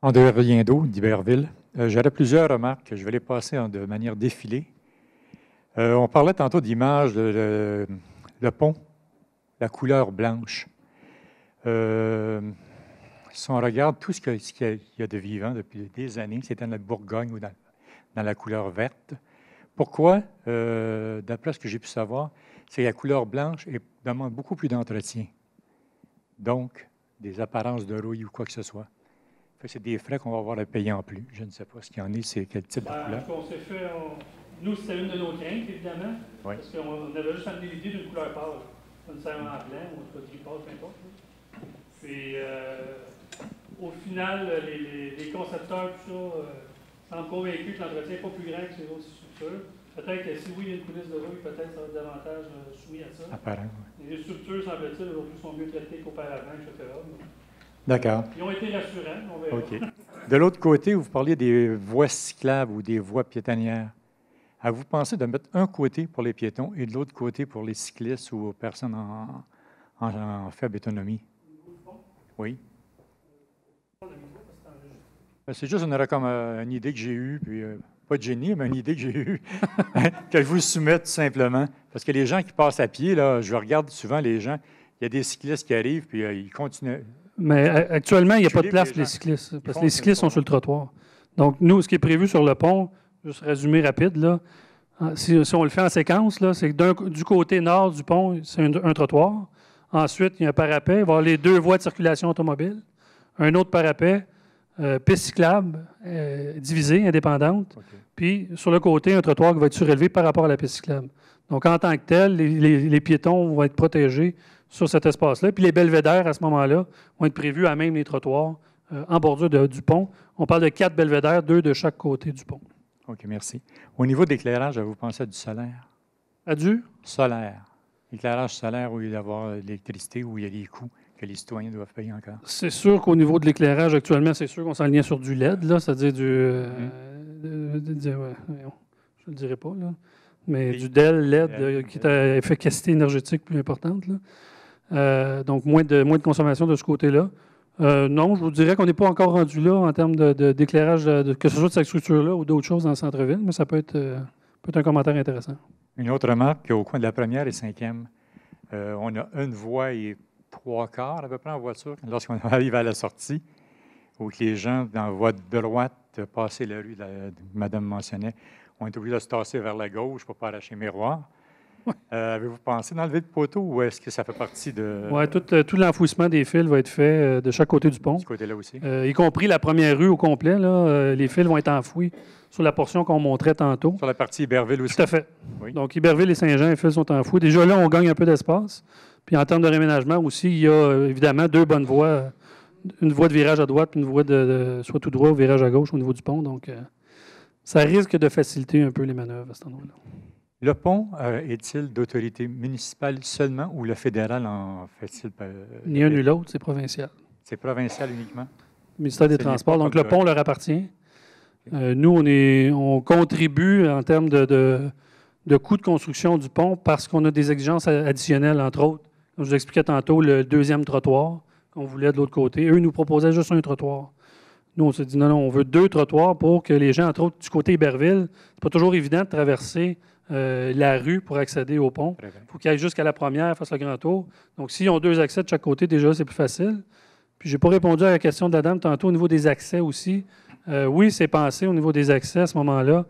André Riendeau d'Iberville. J'aurais plusieurs remarques. Je vais les passer de manière défilée. On parlait tantôt d'image, le pont, la couleur blanche. Si on regarde tout ce qu'il y a de vivant depuis des années, c'est dans la Bourgogne ou dans la couleur verte. Pourquoi? D'après ce que j'ai pu savoir, c'est que la couleur blanche demande beaucoup plus d'entretien. Donc, des apparences de rouille ou quoi que ce soit. C'est des frais qu'on va avoir à payer en plus. Je ne sais pas ce qu'il y en est, c'est quel type de couleur. Nous, c'était une de nos craintes, évidemment, oui. Parce qu'on avait juste amené l'idée d'une couleur pâle, pas nécessairement blanc ou gris pâle, peu importe. Puis, au final, les concepteurs, tout ça, semblent convaincus que l'entretien n'est pas plus grand que ces autres structures. Peut-être que si oui, il y a une coulisse de rouille, peut-être que ça va être davantage soumis à ça. Apparent, oui. Les structures, semble-t-il, aujourd'hui, sont mieux traitées qu'auparavant, etc. D'accord. Ils ont été rassurants, on verra. OK. De l'autre côté, vous parliez des voies cyclables ou des voies piétonnières. Avez-vous pensé de mettre un côté pour les piétons et de l'autre côté pour les cyclistes ou personnes en faible autonomie? Oui. C'est juste une idée que j'ai eue, puis pas de génie, mais une idée que j'ai eue, que je vous soumette tout simplement. Parce que les gens qui passent à pied, là, je regarde souvent les gens, il y a des cyclistes qui arrivent, puis ils continuent. Mais actuellement, il n'y a pas de place pour les cyclistes, parce que les cyclistes sont sur le trottoir. Donc, nous, ce qui est prévu sur le pont, juste résumé rapide, là, si on le fait en séquence, c'est que du côté nord du pont, c'est un trottoir. Ensuite, il y a un parapet, il va y avoir les deux voies de circulation automobile, un autre parapet, piste cyclable, divisée, indépendante, okay. Puis sur le côté, un trottoir qui va être surélevé par rapport à la piste cyclable. Donc, en tant que tel, les piétons vont être protégés sur cet espace-là. Puis les belvédères, à ce moment-là, vont être prévus à même les trottoirs en bordure du pont. On parle de 4 belvédères, 2 de chaque côté du pont. OK, merci. Au niveau de l'éclairage, vous pensez à du solaire? À du? Solaire. L'éclairage solaire où il y a l'électricité, où il y a des coûts que les citoyens doivent payer encore. C'est sûr qu'au niveau de l'éclairage, actuellement, c'est sûr qu'on s'enligne sur du LED, là, c'est-à-dire du... je ne le dirai pas, là. Mais du DEL, LED, qui a une efficacité énergétique plus importante, là. Donc, moins de consommation de ce côté-là. Non, je vous dirais qu'on n'est pas encore rendu là en termes d'éclairage, que ce soit de cette structure-là ou d'autres choses dans le centre-ville, mais ça peut être un commentaire intéressant. Une autre remarque, au coin de la première et cinquième, on a une voie et 3/4 à peu près en voiture lorsqu'on arrive à la sortie, où les gens, dans la voie de droite, passer la rue, Madame mentionnait, on est obligé de se tasser vers la gauche pour ne pas arracher le miroir. Ouais. Avez-vous pensé d'enlever le poteau ou est-ce que ça fait partie de... Oui, tout l'enfouissement des fils va être fait de chaque côté du pont. De ce côté-là aussi. Y compris la première rue au complet, là, les fils vont être enfouis sur la portion qu'on montrait tantôt. Sur la partie Iberville aussi. Tout à fait. Oui. Donc, Iberville et Saint-Jean, les fils sont enfouis. Déjà là, on gagne un peu d'espace. Puis en termes de réménagement aussi, il y a évidemment 2 bonnes voies. Une voie de virage à droite puis une voie de soit tout droit ou virage à gauche au niveau du pont. Donc, ça risque de faciliter un peu les manœuvres à cet endroit-là. Le pont est-il d'autorité municipale seulement ou le fédéral en fait-il? Ni un ni l'autre, c'est provincial. C'est provincial uniquement? Le ministère des Transports. Donc, le pont leur appartient. Okay. Nous, on contribue en termes de coûts de construction du pont parce qu'on a des exigences additionnelles, entre autres. Comme je vous expliquais tantôt, le deuxième trottoir qu'on voulait de l'autre côté. Eux nous proposaient juste un trottoir. Nous, on s'est dit non, on veut 2 trottoirs pour que les gens, entre autres, du côté Iberville, c'est pas toujours évident de traverser la rue pour accéder au pont. Il faut qu'ils aillent jusqu'à la première, fassent le grand tour. Donc, s'ils ont 2 accès de chaque côté, déjà, c'est plus facile. Puis, je n'ai pas répondu à la question de la dame tantôt au niveau des accès aussi. Oui, c'est pensé au niveau des accès à ce moment-là.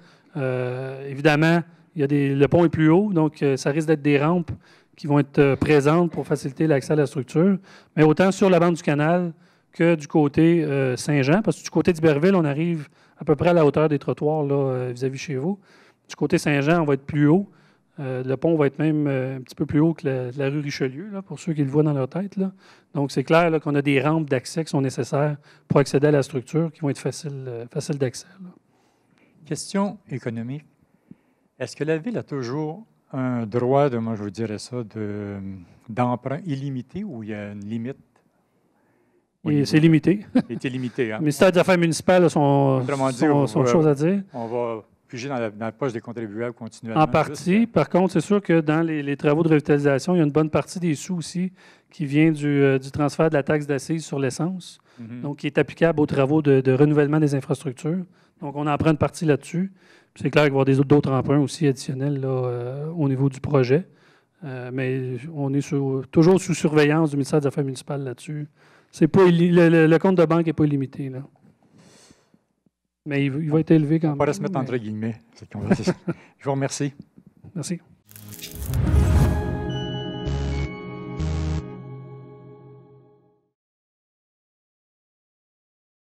Évidemment, le pont est plus haut, donc ça risque d'être des rampes qui vont être présentes pour faciliter l'accès à la structure. Mais autant sur la bande du canal que du côté Saint-Jean, parce que du côté d'Iberville, on arrive à peu près à la hauteur des trottoirs là, vis-à-vis chez vous. Du côté Saint-Jean, on va être plus haut. Le pont va être même un petit peu plus haut que la rue Richelieu, là, pour ceux qui le voient dans leur tête, là. Donc, c'est clair là, qu'on a des rampes d'accès qui sont nécessaires pour accéder à la structure, qui vont être faciles d'accès. Question économique. Est-ce que la Ville a toujours un droit moi je vous dirais ça, d'emprunt illimité ou il y a une limite? C'est limité. C'est limité, hein? Le ministère des Affaires municipales a son chose à dire. On va pigé dans la poche des contribuables continuellement. En partie. Par contre, c'est sûr que dans les travaux de revitalisation, il y a une bonne partie des sous aussi qui vient du transfert de la taxe d'assises sur l'essence, donc qui est applicable aux travaux de renouvellement des infrastructures. Donc, on en prend une partie là-dessus. Puis c'est clair qu'il va y avoir d'autres emprunts aussi additionnels là, au niveau du projet. Mais on est toujours sous surveillance du ministère des Affaires municipales là-dessus. C'est pas, le compte de banque n'est pas illimité, là. Mais il va être élevé quand même. On va se mettre entre guillemets, cette conversation. Je vous remercie. Merci.